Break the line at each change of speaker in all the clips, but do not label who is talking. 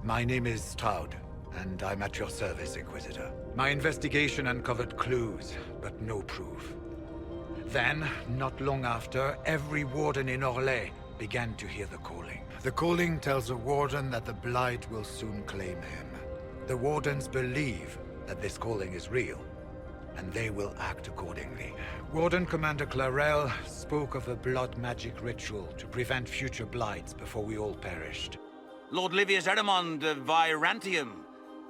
My name is Toud, and I'm at your service, Inquisitor. My investigation uncovered clues, but no proof. Then, not long after, every Warden in Orlais began to hear the calling. The calling tells a Warden that the Blight will soon claim him. The Wardens believe that this calling is real, and they will act accordingly. Warden Commander Clarel spoke of a blood magic ritual to prevent future blights before we all perished.
Lord Livius Adamant of Virantium,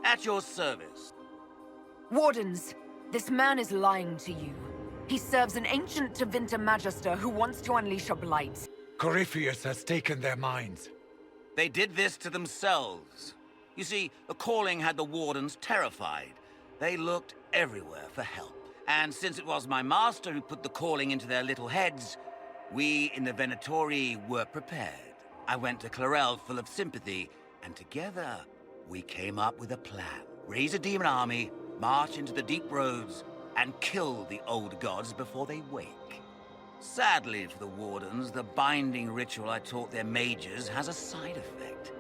at your service.
Wardens, this man is lying to you. He serves an ancient Tevinter Magister who wants to unleash a blight.
Corypheus has taken their minds.
They did this to themselves. You see, the calling had the Wardens terrified. They looked everywhere for help. And since it was my master who put the calling into their little heads, we in the Venatori were prepared. I went to Clarel full of sympathy, and together we came up with a plan. Raise a demon army, march into the deep roads, and kill the old gods before they wake. Sadly for the Wardens, the binding ritual I taught their mages has a side effect.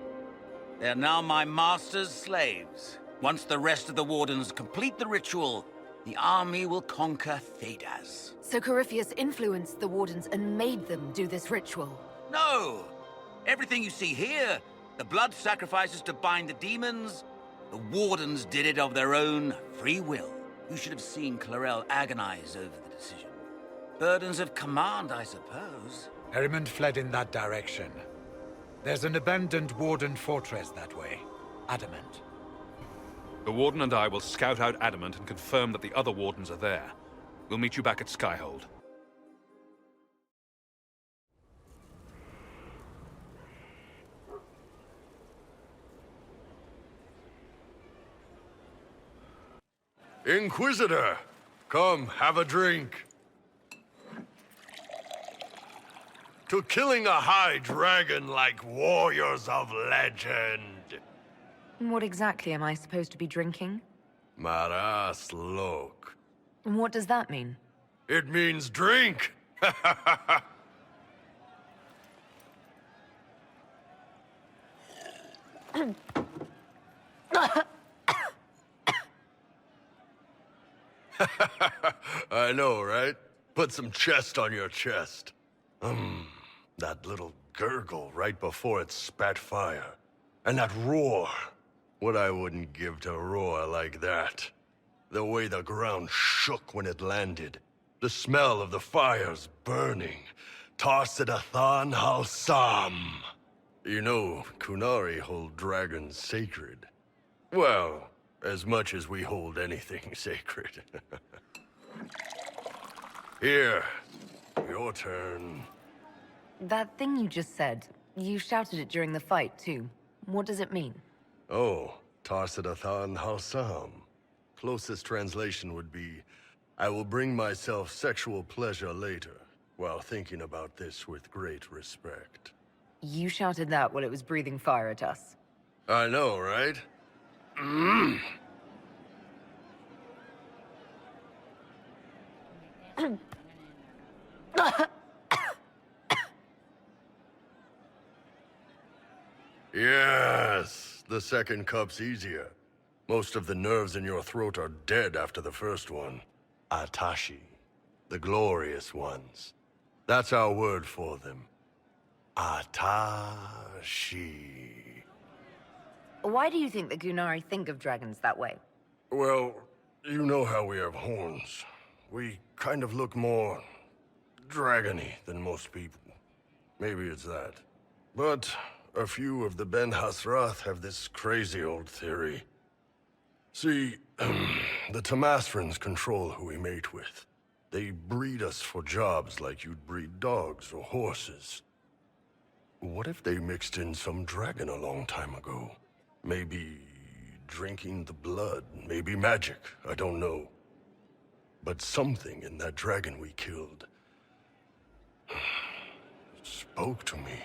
They are now my master's slaves. Once the rest of the Wardens complete the ritual, the army will conquer Thedas.
So Corypheus influenced the Wardens and made them do this ritual?
No! Everything you see here, the blood sacrifices to bind the demons, the Wardens did it of their own free will. You should have seen Clarel agonize over the decision. Burdens of command, I suppose.
Adamant fled in that direction. There's an abandoned Warden Fortress that way. Adamant.
The Warden and I will scout out Adamant and confirm that the other Wardens are there. We'll meet you back at Skyhold.
Inquisitor! Come, have a drink. To killing a high dragon like warriors of legend.
What exactly am I supposed to be drinking?
Maras lok.
And what does that mean?
It means drink! I know, right? Put some chest on your chest. That little gurgle right before it spat fire. And that roar. What I wouldn't give to roar like that. The way the ground shook when it landed. The smell of the fires burning. Tarsidathan Halsam. You know, Kunari hold dragons sacred. Well, as much as we hold anything sacred. Here, your turn.
That thing you just said, you shouted it during the fight, too. What does it mean?
Oh, Tarsidathan Halsam. Closest translation would be, I will bring myself sexual pleasure later, while thinking about this with great respect.
You shouted that while it was breathing fire at us.
I know, right? Yes, the second cup's easier. Most of the nerves in your throat are dead after the first one. Atashi, the glorious ones. That's our word for them. Atashi.
Why do you think the Gunari think of dragons that way?
Well, you know how we have horns. We kind of look more dragony than most people. Maybe it's that. But a few of the Ben Hasrath have this crazy old theory. See, the Tamasrans control who we mate with. They breed us for jobs like you'd breed dogs or horses. What if they mixed in some dragon a long time ago? Maybe drinking the blood, maybe magic, I don't know. But something in that dragon we killed spoke to me.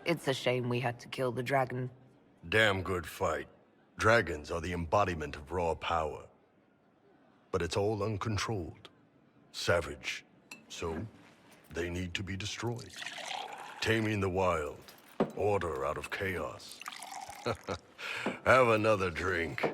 It's a shame we had to kill the dragon.
Damn good fight. Dragons are the embodiment of raw power. But it's all uncontrolled. Savage. So, they need to be destroyed. Taming the wild. Order out of chaos. Have another drink.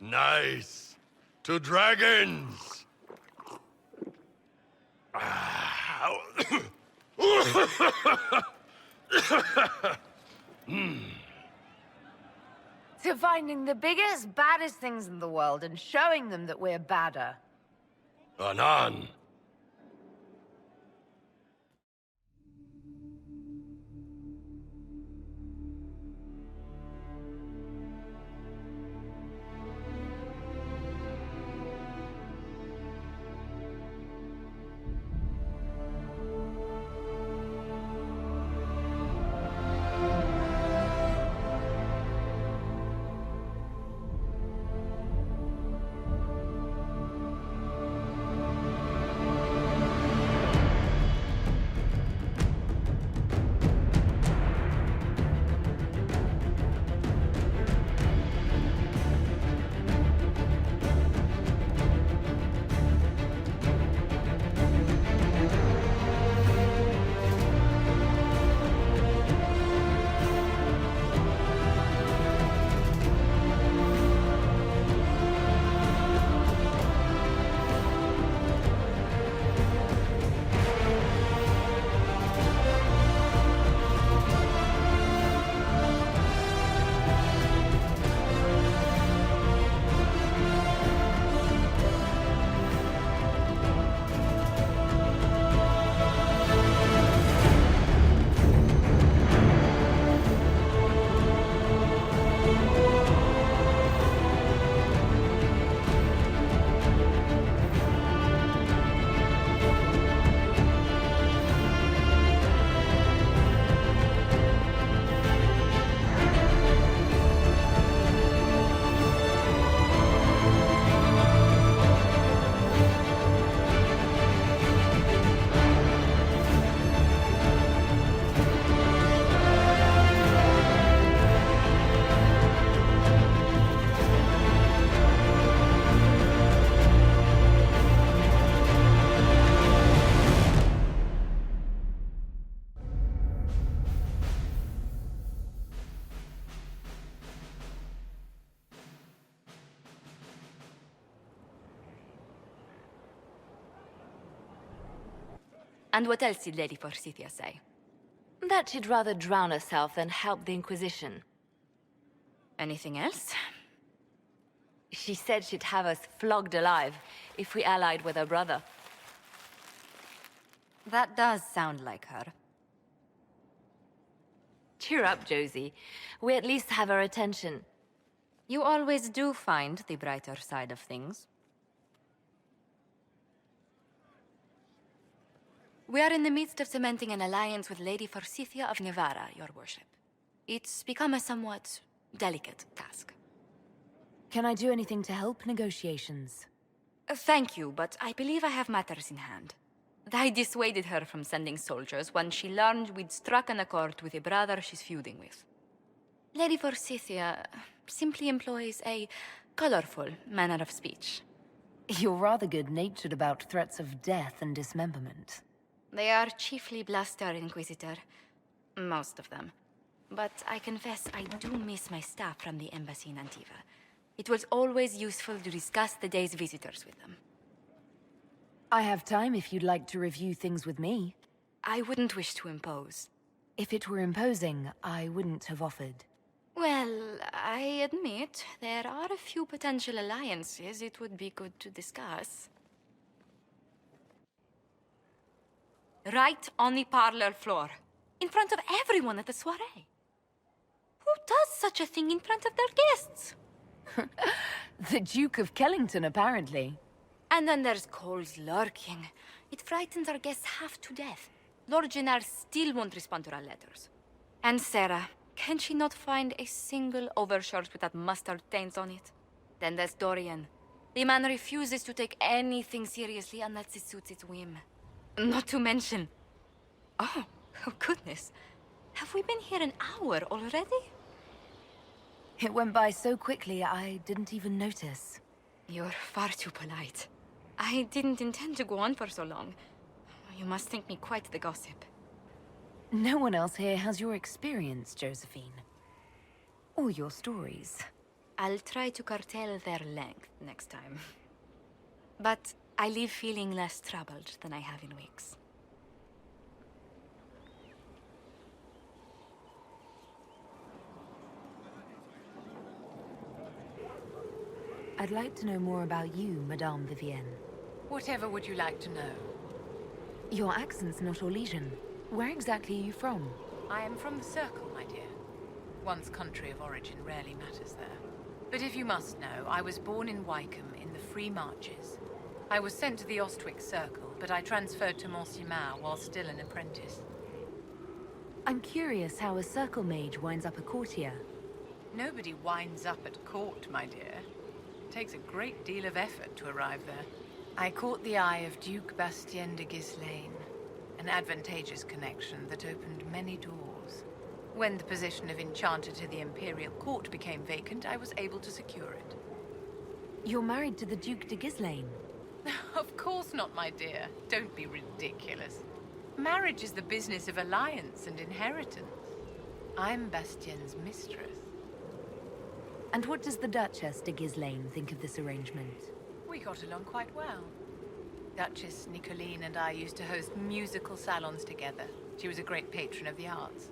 Nice. To dragons.
To finding the biggest, baddest things in the world and showing them that we're badder.
Anan.
And what else did Lady Forsythia say?
That she'd rather drown herself than help the Inquisition.
Anything else?
She said she'd have us flogged alive if we allied with her brother.
That does sound like her.
Cheer up, Josie. We at least have her attention.
You always do find the brighter side of things. We are in the midst of cementing an alliance with Lady Forsythia of Navarra, your worship. It's become a somewhat delicate task.
Can I do anything to help negotiations?
Thank you, but I believe I have matters in hand. I dissuaded her from sending soldiers when she learned we'd struck an accord with a brother she's feuding with. Lady Forsythia simply employs a colorful manner of speech.
You're rather good-natured about threats of death and dismemberment.
They are chiefly bluster, Inquisitor. Most of them. But I confess I do miss my staff from the embassy in Antiva. It was always useful to discuss the day's visitors with them.
I have time if you'd like to review things with me.
I wouldn't wish to impose.
If it were imposing, I wouldn't have offered.
Well, I admit there are a few potential alliances it would be good to discuss. Right on the parlor floor, in front of everyone at the soiree. Who does such a thing in front of their guests?
The Duke of Kellington, apparently.
And then there's Cole's lurking. It frightens our guests half to death. Lord Jennar still won't respond to our letters. And Sarah, can she not find a single overshirt with that mustard taint on it? Then there's Dorian. The man refuses to take anything seriously unless it suits its whim. Not to mention... Oh goodness. Have we been here an hour already?
It went by so quickly, I didn't even notice.
You're far too polite. I didn't intend to go on for so long. You must think me quite the gossip.
No one else here has your experience, Josephine. Or your stories.
I'll try to curtail their length next time. But I leave feeling less troubled than I have in weeks.
I'd like to know more about you, Madame Vivienne.
Whatever would you like to know?
Your accent's not Orlesian. Where exactly are you from?
I am from the Circle, my dear. One's country of origin rarely matters there. But if you must know, I was born in Wycombe in the Free Marches. I was sent to the Ostwick Circle, but I transferred to Mont-Simar while still an apprentice.
I'm curious how a Circle mage winds up a courtier.
Nobody winds up at court, my dear. It takes a great deal of effort to arrive there. I caught the eye of Duke Bastien de Ghislaine, an advantageous connection that opened many doors. When the position of Enchanter to the Imperial Court became vacant, I was able to secure it.
You're married to the Duke de Ghislaine.
Of course not, my dear. Don't be ridiculous. Marriage is the business of alliance and inheritance. I'm Bastien's mistress.
And what does the Duchess de Ghislaine think of this arrangement?
We got along quite well. Duchess Nicoline and I used to host musical salons together. She was a great patron of the arts.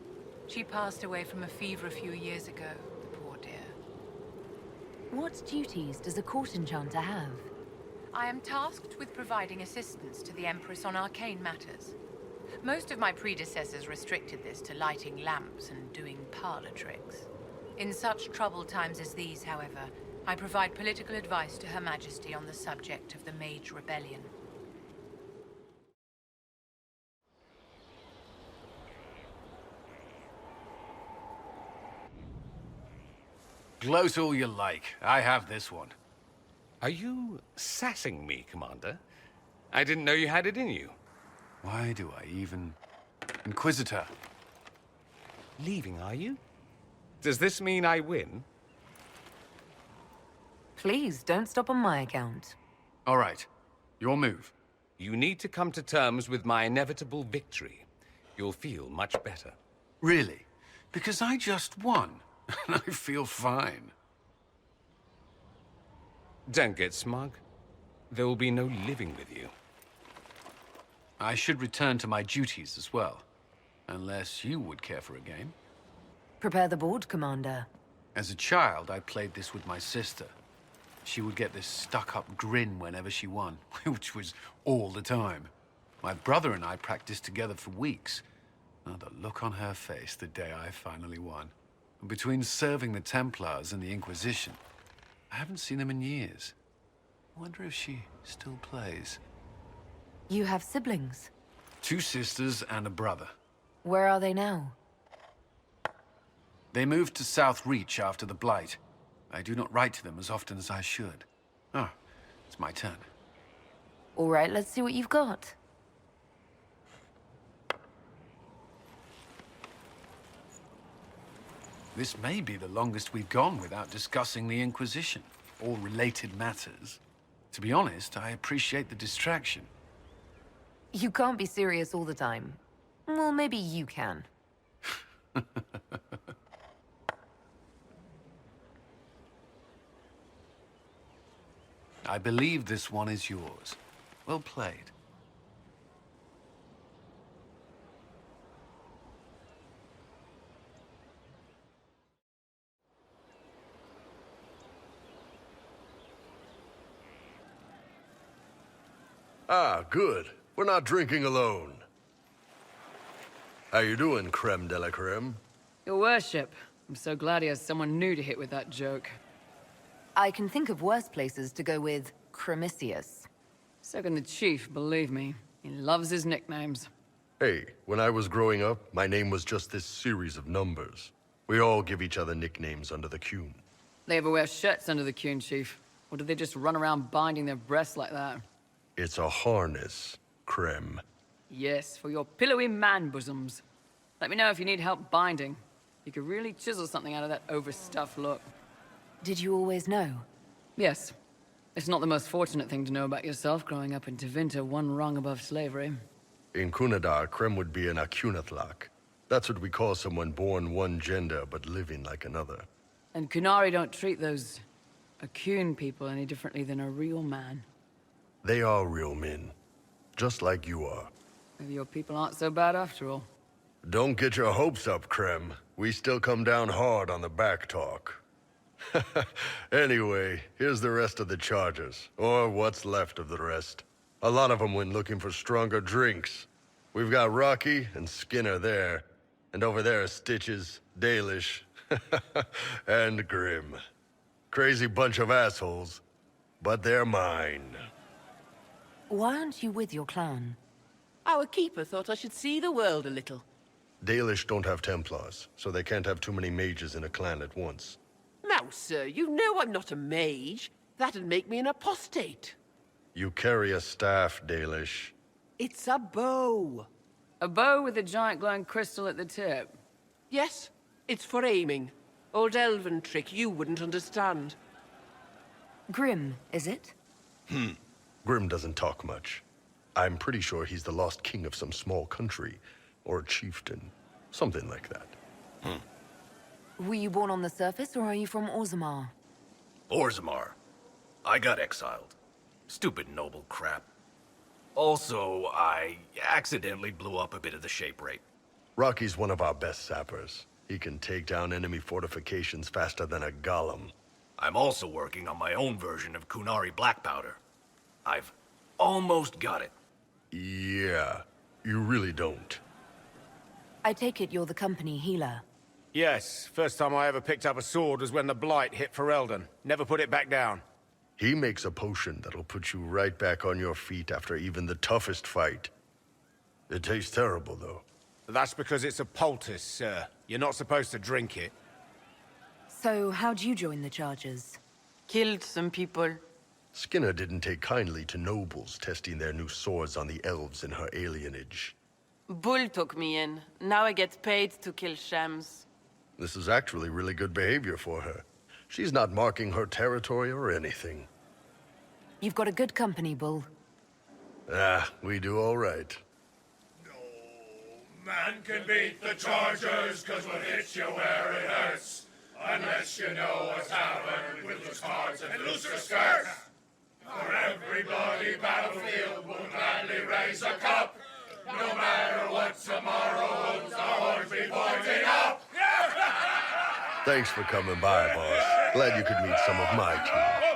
She passed away from a fever a few years ago, the poor dear.
What duties does a court enchanter have?
I am tasked with providing assistance to the Empress on arcane matters. Most of my predecessors restricted this to lighting lamps and doing parlor tricks. In such troubled times as these, however, I provide political advice to Her Majesty on the subject of the Mage Rebellion.
Gloat all you like. I have this one. Are you sassing me, Commander? I didn't know you had it in you. Why do I even... Inquisitor. Leaving, are you? Does this mean I win?
Please, don't stop on my account.
All right. Your move. You need to come to terms with my inevitable victory. You'll feel much better. Really? Because I just won. And I feel fine. Don't get smug. There will be no living with you. I should return to my duties as well. Unless you would care for a game.
Prepare the board, Commander.
As a child, I played this with my sister. She would get this stuck-up grin whenever she won, which was all the time. My brother and I practiced together for weeks. Oh, the look on her face the day I finally won. Between serving the Templars and the Inquisition, I haven't seen them in years. I wonder if she still plays.
You have siblings?
2 sisters and a brother.
Where are they now?
They moved to South Reach after the Blight. I do not write to them as often as I should. Oh, it's my turn.
All right, let's see what you've got.
This may be the longest we've gone without discussing the Inquisition, or related matters. To be honest, I appreciate the distraction.
You can't be serious all the time. Well, maybe you can.
I believe this one is yours. Well played.
Ah, good. We're not drinking alone. How you doing, creme de la creme?
Your worship, I'm so glad he has someone new to hit with that joke.
I can think of worse places to go with Cremisius.
So can the chief, believe me. He loves his nicknames.
Hey, when I was growing up, my name was just this series of numbers. We all give each other nicknames under the Qun.
They ever wear shirts under the Qun, chief? Or do they just run around binding their breasts like that?
It's a harness, creme.
Yes, for your pillowy man bosoms. Let me know if you need help binding. You could really chisel something out of that overstuffed look.
Did you always know?
Yes. It's not the most fortunate thing to know about yourself, growing up in Tevinter, one rung above slavery.
In Kunadar, Krem would be an Akunathlak. That's what we call someone born one gender but living like another.
And Kunari don't treat those Akun people any differently than a real man.
They are real men, just like you are.
Maybe your people aren't so bad after all.
Don't get your hopes up, Krem. We still come down hard on the back talk. Anyway, here's the rest of the charges, or what's left of the rest. A lot of them went looking for stronger drinks. We've got Rocky and Skinner there, and over there are Stitches, Dalish, and Grim. Crazy bunch of assholes, but they're mine.
Why aren't you with your clan?
Our keeper thought I should see the world a little.
Dalish don't have Templars, so they can't have too many mages in a clan at once.
Now, sir, you know I'm not a mage. That'd make me an apostate.
You carry a staff, Dalish.
It's a bow.
A bow with a giant glowing crystal at the tip.
Yes, it's for aiming. Old elven trick you wouldn't understand.
Grim, is it?
Grim doesn't talk much. I'm pretty sure he's the lost king of some small country, or a chieftain. Something like that.
Were you born on the surface, or are you from Orzammar?
Orzammar. I got exiled. Stupid noble crap. Also, I accidentally blew up a bit of the shape rate.
Rocky's one of our best sappers. He can take down enemy fortifications faster than a golem.
I'm also working on my own version of Kunari black powder. I've almost got it.
Yeah, you really don't.
I take it you're the company healer.
Yes, first time I ever picked up a sword was when the Blight hit Ferelden. Never put it back down.
He makes a potion that'll put you right back on your feet after even the toughest fight. It tastes terrible, though.
That's because it's a poultice, sir. You're not supposed to drink it.
So, how'd you join the charges?
Killed some people.
Skinner didn't take kindly to nobles testing their new swords on the elves in her alienage.
Bull took me in. Now I get paid to kill shams.
This is actually really good behavior for her. She's not marking her territory or anything.
You've got a good company, Bull.
We do all right.
No man can beat the Chargers, 'cause we'll hit you where it hurts. Unless you know what's happened with loose cards and looser skirts. For every bloody battlefield, we'll gladly raise a cup. No matter what tomorrow holds, our horns be pointing up.
Thanks for coming by, boss. Glad you could meet some of my team.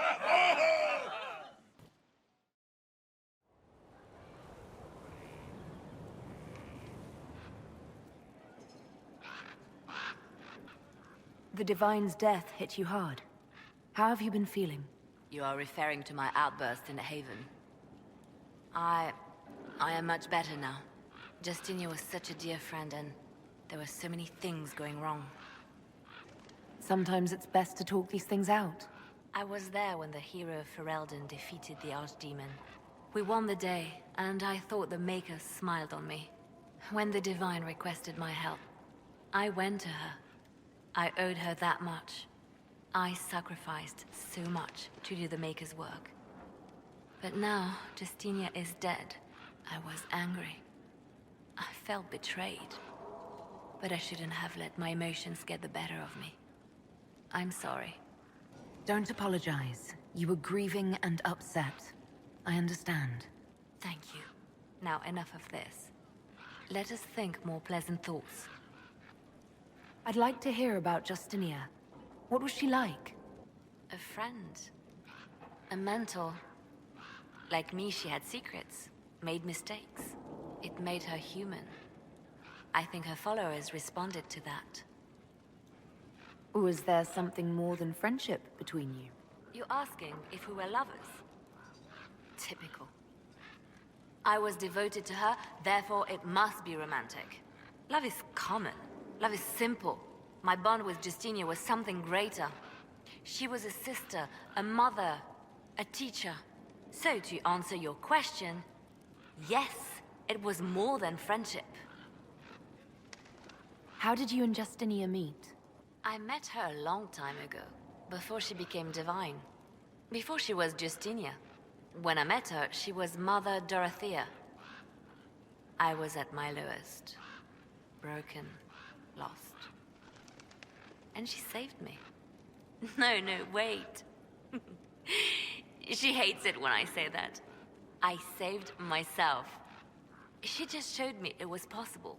The Divine's death hit you hard. How have you been feeling?
You are referring to my outburst in the Haven. I am much better now. Justinia was such a dear friend, and there were so many things going wrong.
Sometimes it's best to talk these things out.
I was there when the hero Ferelden defeated the Archdemon. We won the day, and I thought the Maker smiled on me. When the Divine requested my help, I went to her. I owed her that much. I sacrificed so much to do the Maker's work. But now, Justinia is dead. I was angry. I felt betrayed. But I shouldn't have let my emotions get the better of me. I'm sorry.
Don't apologize. You were grieving and upset. I understand.
Thank you. Now, enough of this. Let us think more pleasant thoughts.
I'd like to hear about Justinia. What was she like?
A friend. A mentor. Like me, she had secrets, made mistakes. It made her human. I think her followers responded to that.
Was there something more than friendship between you?
You're asking if we were lovers? Typical. I was devoted to her, therefore it must be romantic. Love is common. Love is simple. My bond with Justinia was something greater. She was a sister, a mother, a teacher. So to answer your question, yes, it was more than friendship.
How did you and Justinia meet?
I met her a long time ago, before she became divine. Before she was Justinia. When I met her, she was Mother Dorothea. I was at my lowest. Broken, lost. And she saved me. No, wait. She hates it when I say that. I saved myself. She just showed me it was possible.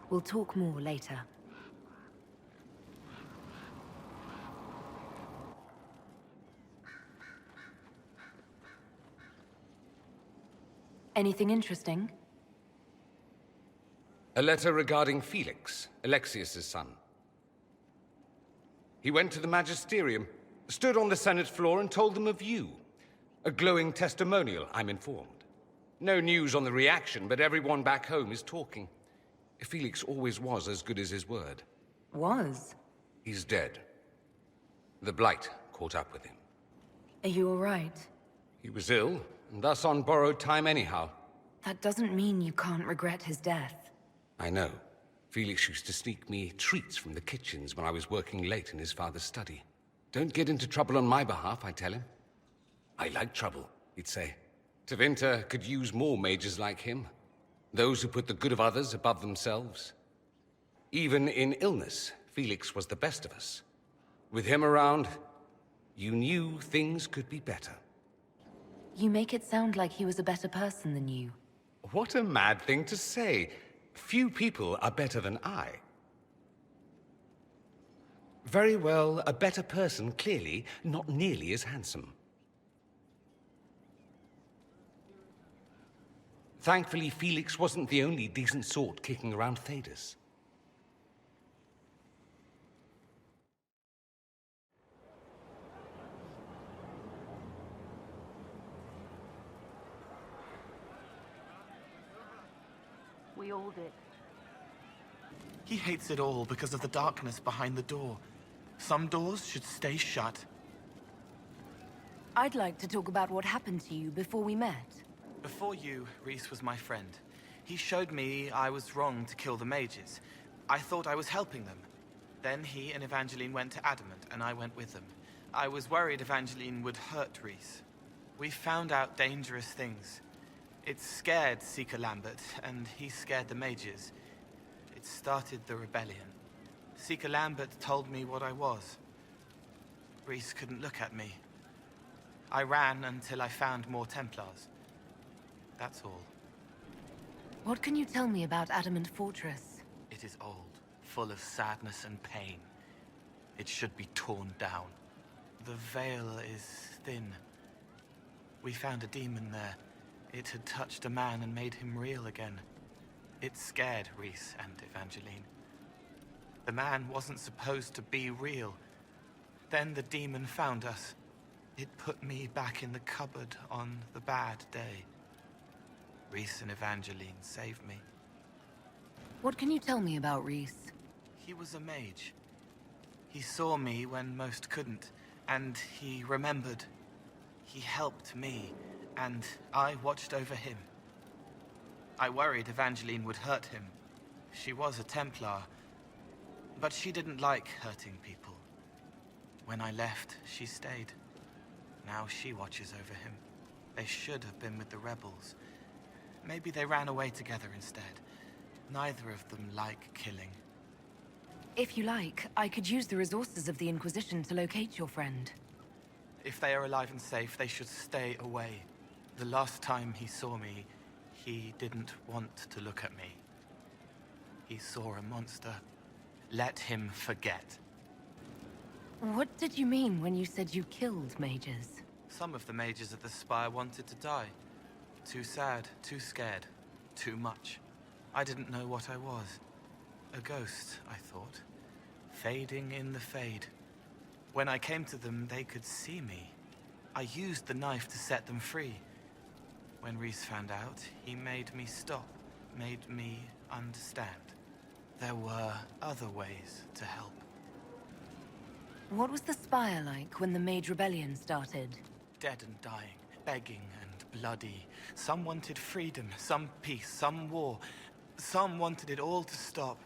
We'll talk more later. Anything interesting?
A letter regarding Felix, Alexius's son. He went to the Magisterium, stood on the Senate floor and told them of you. A glowing testimonial, I'm informed. No news on the reaction, but everyone back home is talking. Felix always was as good as his word.
Was?
He's dead. The Blight caught up with him.
Are you all right?
He was ill, and thus on borrowed time anyhow.
That doesn't mean you can't regret his death.
I know. Felix used to sneak me treats from the kitchens when I was working late in his father's study. Don't get into trouble on my behalf, I tell him. I like trouble, he'd say. Tevinter could use more mages like him. Those who put the good of others above themselves. Even in illness, Felix was the best of us. With him around, you knew things could be better.
You make it sound like he was a better person than you.
What a mad thing to say. Few people are better than I. Very well, a better person, clearly, not nearly as handsome. Thankfully, Felix wasn't the only decent sort kicking around Thedas.
We all did.
He hates it all because of the darkness behind the door. Some doors should stay shut.
I'd like to talk about what happened to you before we met.
Before you, Rhys was my friend. He showed me I was wrong to kill the mages. I thought I was helping them. Then he and Evangeline went to Adamant, and I went with them. I was worried Evangeline would hurt Rhys. We found out dangerous things. It scared Seeker Lambert, and he scared the mages. It started the rebellion. Seeker Lambert told me what I was. Rhys couldn't look at me. I ran until I found more Templars. That's all.
What can you tell me about Adamant Fortress?
It is old, full of sadness and pain. It should be torn down. The veil is thin. We found a demon there. It had touched a man and made him real again. It scared Rhys and Evangeline. The man wasn't supposed to be real. Then the demon found us. It put me back in the cupboard on the bad day. Rhys and Evangeline saved me.
What can you tell me about Rhys?
He was a mage. He saw me when most couldn't, and he remembered. He helped me, and I watched over him. I worried Evangeline would hurt him. She was a Templar, but she didn't like hurting people. When I left, she stayed. Now she watches over him. They should have been with the rebels. Maybe they ran away together instead. Neither of them like killing.
If you like, I could use the resources of the Inquisition to locate your friend.
If they are alive and safe, they should stay away. The last time he saw me, he didn't want to look at me. He saw a monster. Let him forget.
What did you mean when you said you killed mages?
Some of the mages at the Spire wanted to die. Too sad, too scared, too much. I didn't know what I was. A ghost, I thought. Fading in the fade. When I came to them, they could see me. I used the knife to set them free. When Rhys found out, he made me stop, made me understand. There were other ways to help.
What was the Spire like when the Mage Rebellion started?
Dead and dying, begging and bloody. Some wanted freedom, some peace, some war. Some wanted it all to stop.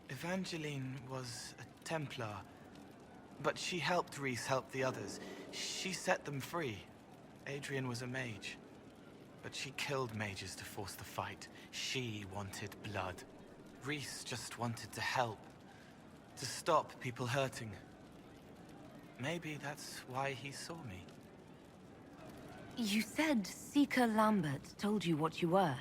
Evangeline was a Templar. But she helped Reese help the others. She set them free. Adrian was a mage. But she killed mages to force the fight. She wanted blood. Reese just wanted to help. To stop people hurting. Maybe that's why he saw me.
You said Seeker Lambert told you what you were.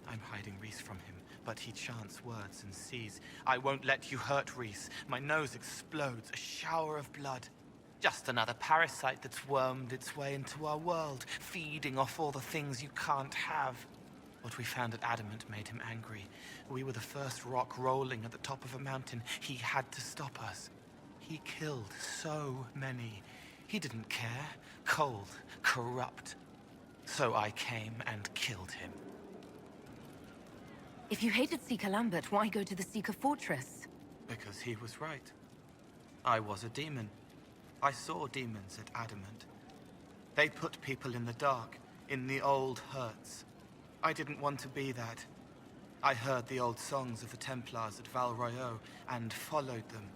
I'm hiding Reese from him, but he chants words and sees. I won't let you hurt Reese. My nose explodes, a shower of blood. Just another parasite that's wormed its way into our world, feeding off all the things you can't have. What we found at Adamant made him angry. We were the first rock rolling at the top of a mountain. He had to stop us. He killed so many. He didn't care. Cold, corrupt. So I came and killed him.
If you hated Seeker Lambert, why go to the Seeker Fortress?
Because he was right. I was a demon. I saw demons at Adamant. They put people in the dark, in the old hurts. I didn't want to be that. I heard the old songs of the Templars at Val Royeaux and followed them.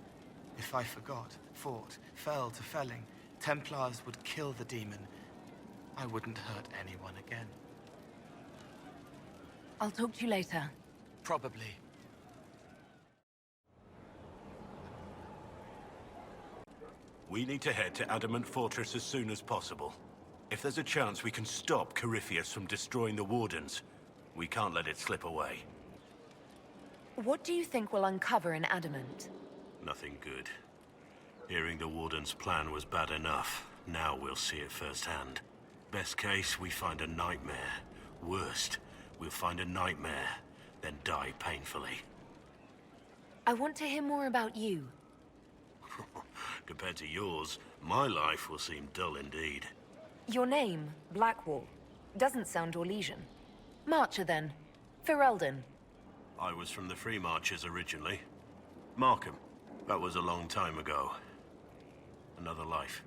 If I forgot, fought, fell to felling, Templars would kill the demon. I wouldn't hurt anyone again.
I'll talk to you later.
Probably.
We need to head to Adamant Fortress as soon as possible. If there's a chance we can stop Corypheus from destroying the Wardens, we can't let it slip away.
What do you think we'll uncover in Adamant?
Nothing good. Hearing the Warden's plan was bad enough. Now we'll see it firsthand. Best case, we find a nightmare. Worst, we'll find a nightmare, then die painfully.
I want to hear more about you.
Compared to yours, my life will seem dull indeed.
Your name, Blackwall, doesn't sound Orlesian. Marcher, then. Ferelden.
I was from the Free Marchers originally. Markham. That was a long time ago. Another life.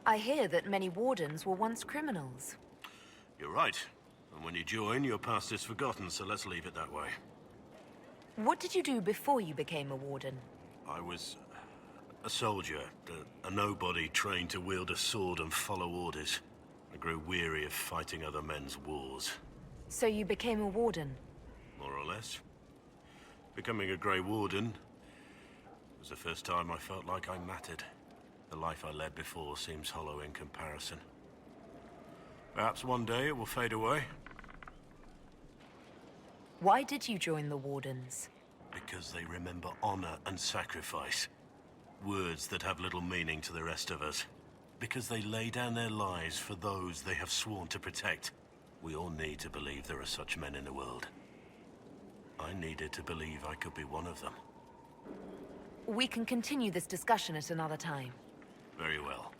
I hear that many Wardens were once criminals.
You're right. And when you join, your past is forgotten, so let's leave it that way.
What did you do before you became a Warden?
I was a soldier, a nobody trained to wield a sword and follow orders. I grew weary of fighting other men's wars.
So you became a Warden?
More or less. Becoming a Grey Warden was the first time I felt like I mattered. The life I led before seems hollow in comparison. Perhaps one day it will fade away.
Why did you join the Wardens?
Because they remember honor and sacrifice. Words that have little meaning to the rest of us. Because they lay down their lives for those they have sworn to protect. We all need to believe there are such men in the world. I needed to believe I could be one of them.
We can continue this discussion at another time.
Very well.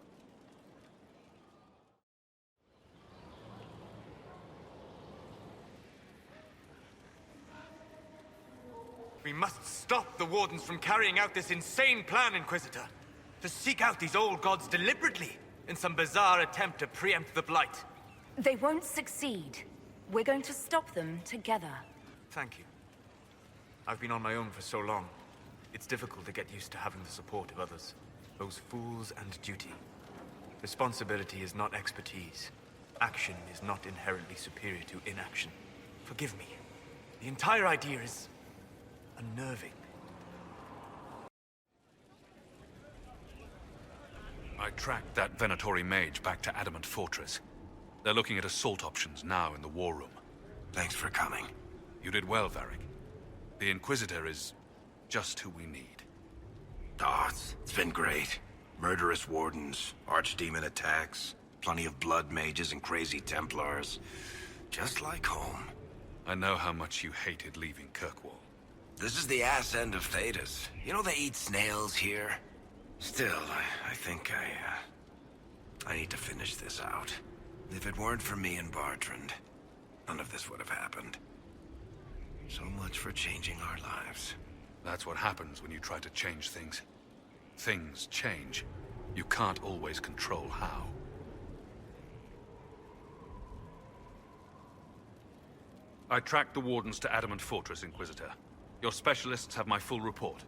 We must stop the Wardens from carrying out this insane plan, Inquisitor. To seek out these old gods deliberately, in some bizarre attempt to preempt the Blight.
They won't succeed. We're going to stop them together.
Thank you. I've been on my own for so long. It's difficult to get used to having the support of others. Those fools and duty. Responsibility is not expertise. Action is not inherently superior to inaction. Forgive me. The entire idea is unnerving.
I tracked that Venatori mage back to Adamant Fortress. They're looking at assault options now in the war room.
Thanks for coming.
You did well, Varric. The Inquisitor is just who we need.
It's been great. Murderous Wardens, archdemon attacks, plenty of blood mages and crazy Templars. Just like home.
I know how much you hated leaving Kirkwall.
This is the ass end of Thedas. You know they eat snails here? Still, I think I need to finish this out. If it weren't for me and Bartrand, none of this would have happened. So much for changing our lives.
That's what happens when you try to change things. Things change. You can't always control how. I tracked the Wardens to Adamant Fortress, Inquisitor. Your specialists have my full report.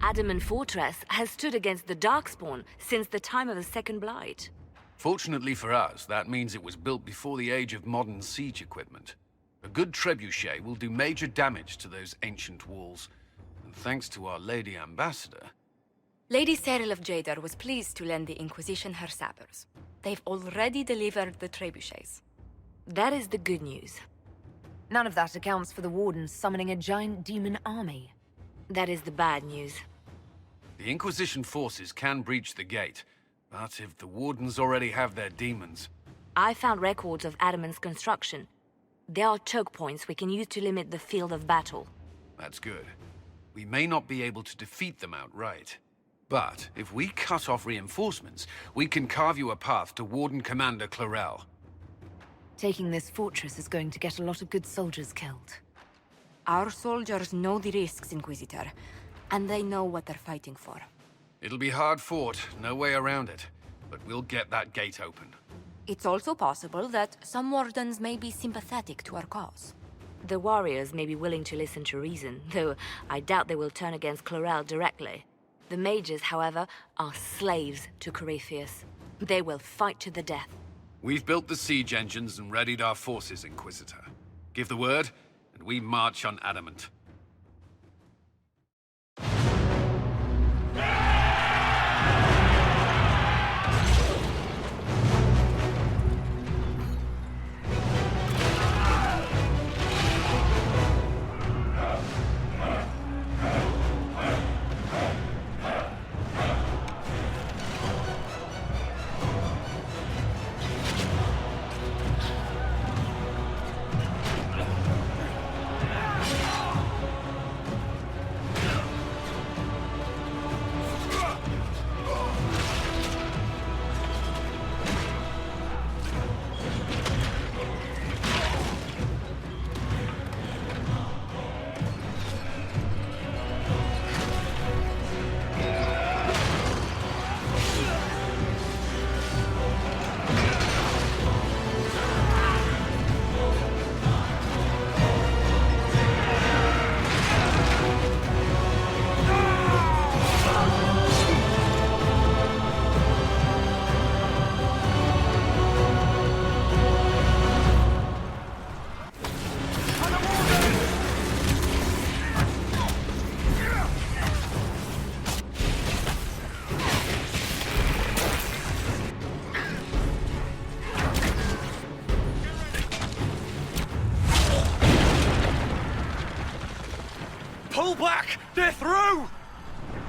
Adamant Fortress has stood against the Darkspawn since the time of the Second Blight.
Fortunately for us, that means it was built before the age of modern siege equipment. A good trebuchet will do major damage to those ancient walls. And thanks to our Lady Ambassador...
Lady Cyril of Jadar was pleased to lend the Inquisition her sabers. They've already delivered the trebuchets.
That is the good news.
None of that accounts for the Wardens summoning a giant demon army.
That is the bad news.
The Inquisition forces can breach the gate, but if the Wardens already have their demons...
I found records of Adamant's construction. There are choke points we can use to limit the field of battle.
That's good. We may not be able to defeat them outright. But if we cut off reinforcements, we can carve you a path to Warden Commander Clarel.
Taking this fortress is going to get a lot of good soldiers killed.
Our soldiers know the risks, Inquisitor, and they know what they're fighting for.
It'll be hard fought, no way around it, but we'll get that gate open.
It's also possible that some Wardens may be sympathetic to our cause.
The warriors may be willing to listen to reason, though I doubt they will turn against Clarel directly. The mages, however, are slaves to Corypheus. They will fight to the death.
We've built the siege engines and readied our forces, Inquisitor. Give the word, and we march on Adamant.
Pull back! They're through!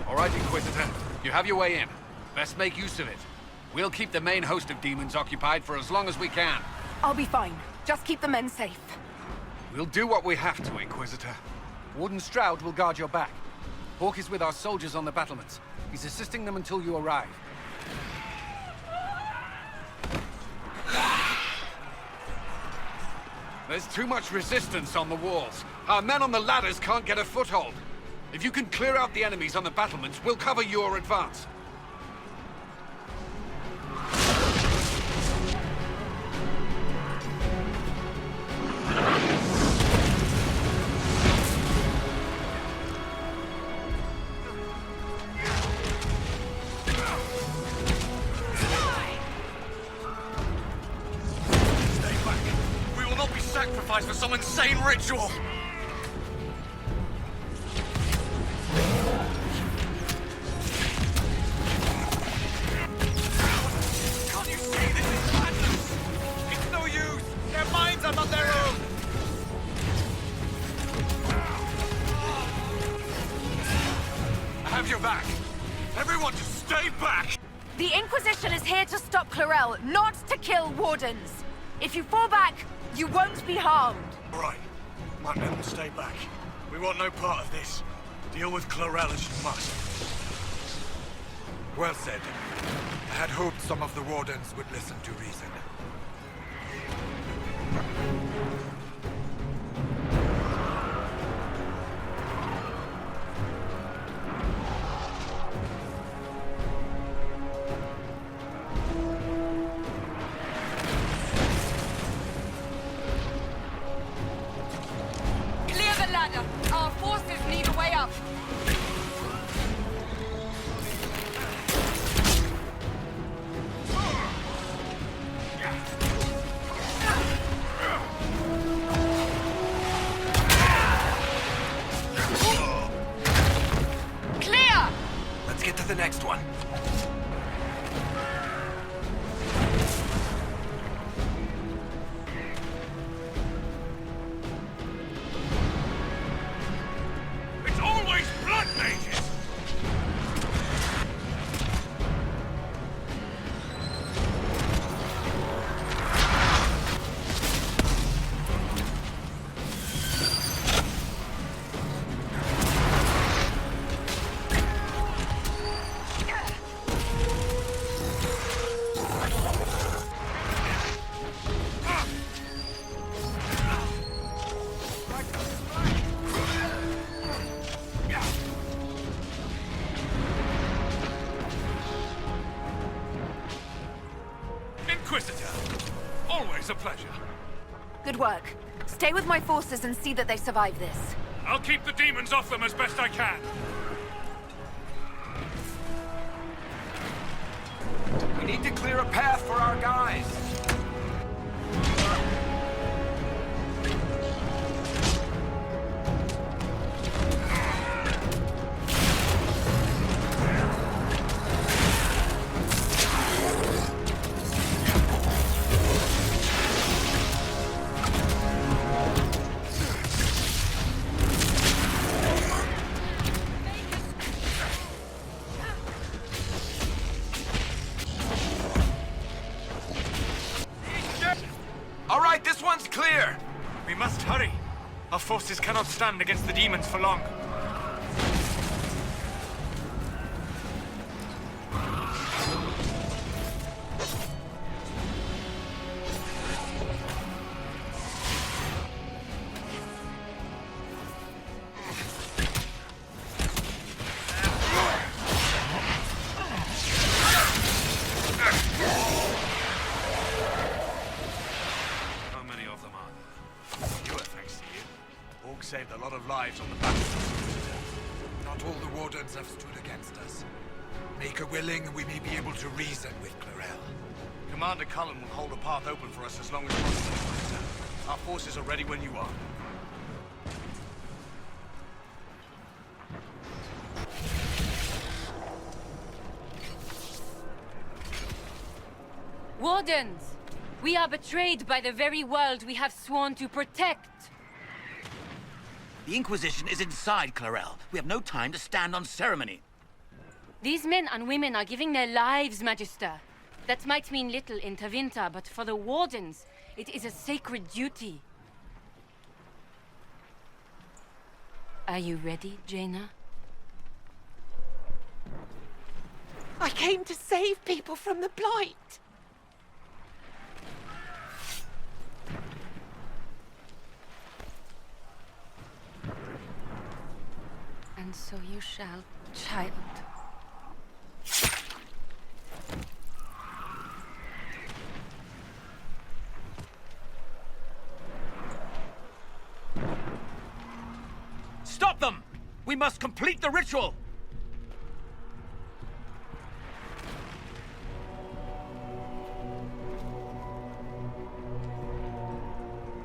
All right, Inquisitor. You have your way in. Best make use of it. We'll keep the main host of demons occupied for as long as we can.
I'll be fine. Just keep the men safe.
We'll do what we have to, Inquisitor. Warden Stroud will guard your back. Hawk is with our soldiers on the battlements. He's assisting them until you arrive. There's too much resistance on the walls. Our men on the ladders can't get a foothold. If you can clear out the enemies on the battlements, we'll cover your advance.
Sacrifice for some insane ritual! Can't you see this is madness? It's no use! Their minds are not their own! I have your back! Everyone just stay back!
The Inquisition is here to stop Clarel, not to kill Wardens! If you fall back, you won't be harmed.
All right. My men will stay back. We want no part of this. Deal with Clarel as you must.
Well said. I had hoped some of the Wardens would listen to reason.
the next one.
It's always blood mages!
Inquisitor! Always a pleasure.
Good work. Stay with my forces and see that they survive this.
I'll keep the demons off them as best I can.
We need to clear a path for our guys. All right, this one's clear.
We must hurry. Our forces cannot stand against the demons for long.
How many of them are there?
Fewer, thanks to you. Orc saved a lot of lives on the battlefield.
Not all the Wardens have stood against us. Make her willing, and we may be able to reason with Clarel.
Commander Cullen will hold the path open for us as long as possible. Our forces are ready when you are.
Wardens! We are betrayed by the very world we have sworn to protect.
The Inquisition is inside Clarel. We have no time to stand on ceremony.
These men and women are giving their lives, Magister. That might mean little in Tevinter, but for the Wardens, it is a sacred duty. Are you ready, Jaina?
I came to save people from the Blight.
And so you shall, child.
Stop them! We must complete the ritual!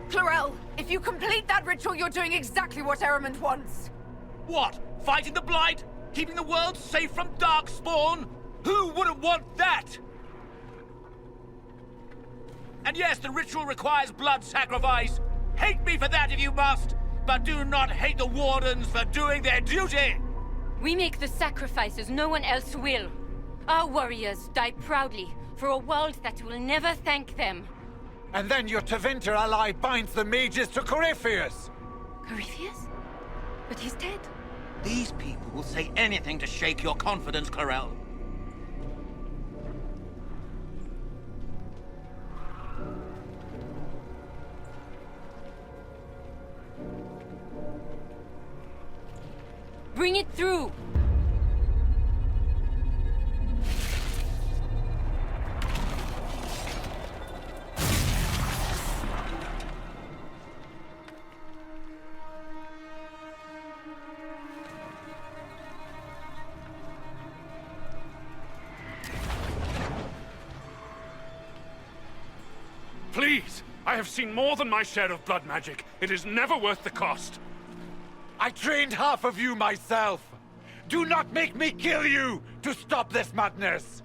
Clarel, if you complete that ritual, you're doing exactly what Adamant wants.
What? Fighting the Blight? Keeping the world safe from Darkspawn? Who wouldn't want that? And yes, the ritual requires blood sacrifice. Hate me for that if you must, but do not hate the Wardens for doing their duty!
We make the sacrifices no one else will. Our warriors die proudly for a world that will never thank them.
And then your Tevinter ally binds the mages to Corypheus!
Corypheus? But he's dead.
These people will say anything to shake your confidence, Clarel.
Bring it through!
Please! I have seen more than my share of blood magic. It is never worth the cost.
I trained half of you myself. Do not make me kill you to stop this madness!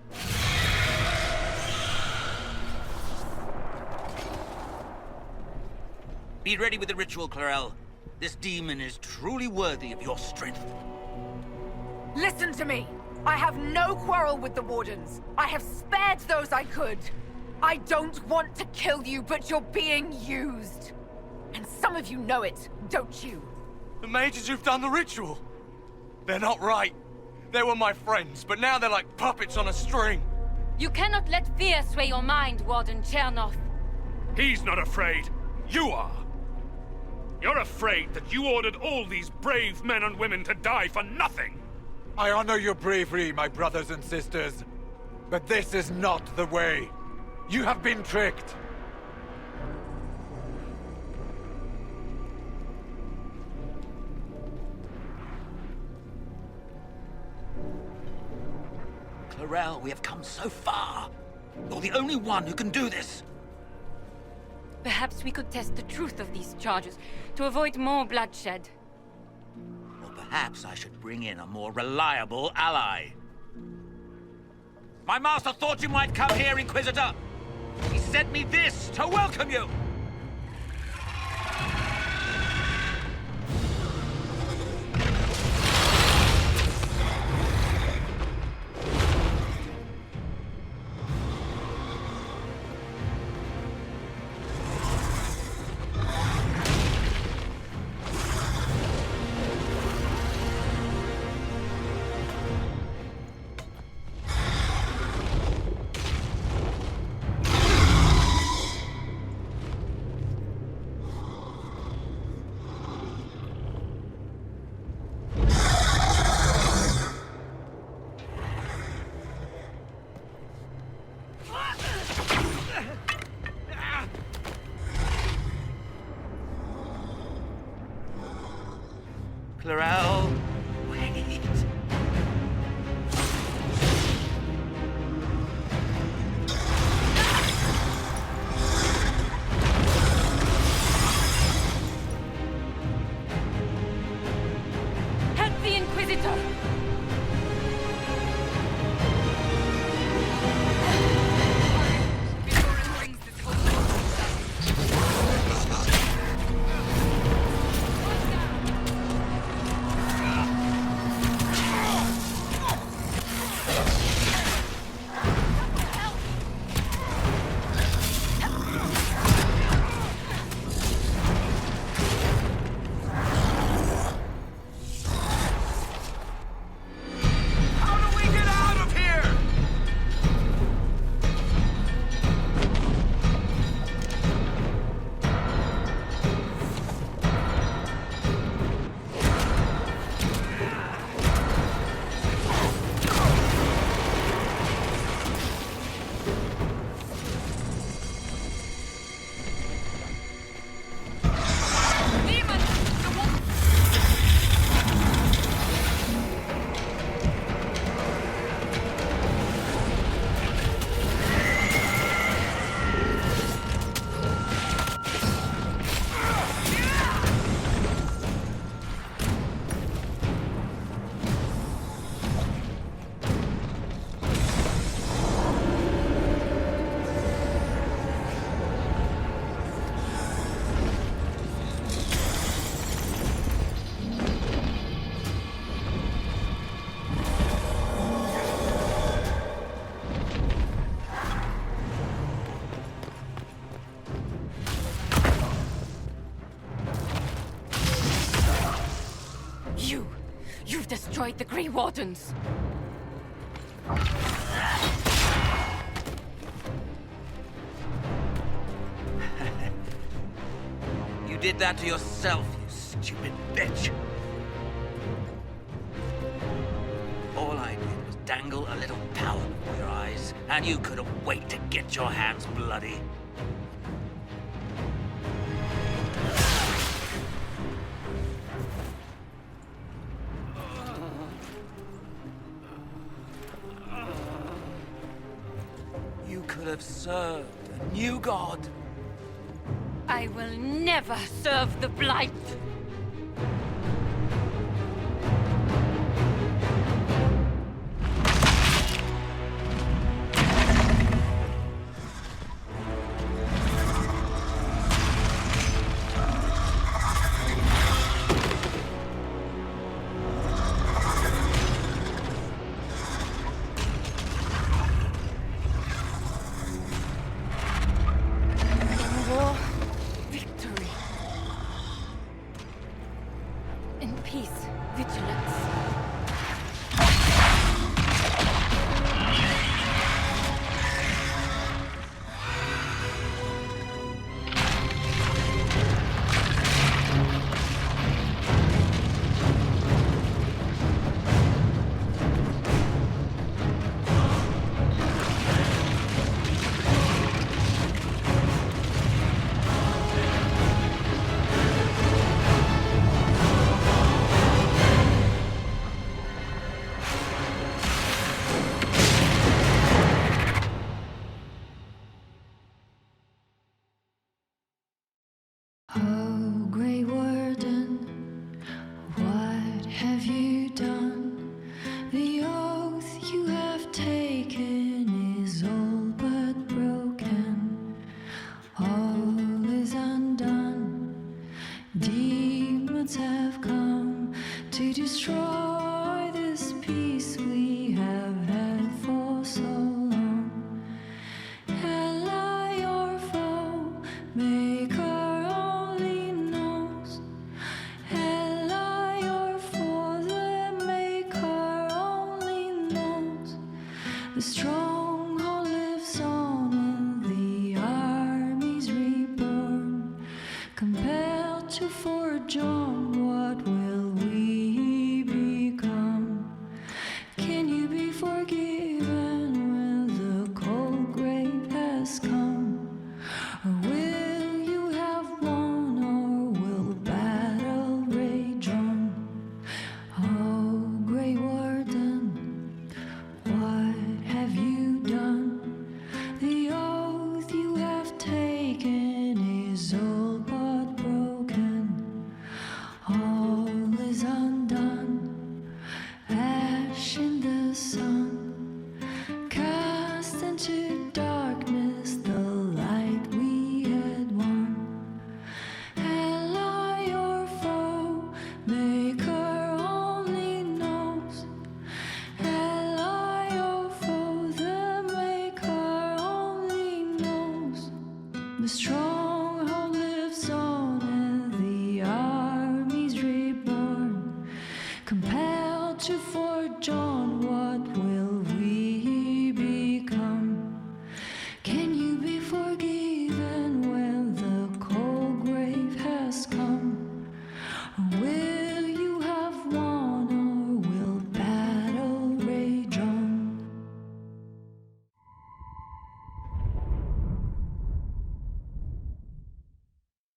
Be ready with the ritual, Clarel. This demon is truly worthy of your strength.
Listen to me! I have no quarrel with the Wardens. I have spared those I could. I don't want to kill you, but you're being used. And some of you know it, don't you?
The mages who've done the ritual. They're not right. They were my friends, but now they're like puppets on a string.
You cannot let fear sway your mind, Warden Chernov.
He's not afraid. You are. You're afraid that you ordered all these brave men and women to die for nothing.
I honor your bravery, my brothers and sisters. But this is not the way. You have been tricked.
Clarel, we have come so far. You're the only one who can do this.
Perhaps we could test the truth of these charges to avoid more bloodshed.
Or perhaps I should bring in a more reliable ally. My master thought you might come here, Inquisitor. He sent me this to welcome you. Clarel, wait.
Help the Inquisitor! You've destroyed the Grey Wardens!
You did that to yourself, you stupid bitch! All I did was dangle a little power before your eyes, and you couldn't wait to get your hands bloody. You could have served a new god.
I will never serve the Blight!
The stronghold lives on and the army's reborn. Compelled to forge on, what will we become? Can you be forgiven when the cold grave has come? Or will you have won, or will battle rage on? Oh, Grey Warden, what have you done? The oath you have taken is old but broken. All is undone, ash in the sun, cast into darkness the light we had won. Ally or foe, Maker only knows. Ally or foe, the Maker only knows. The strong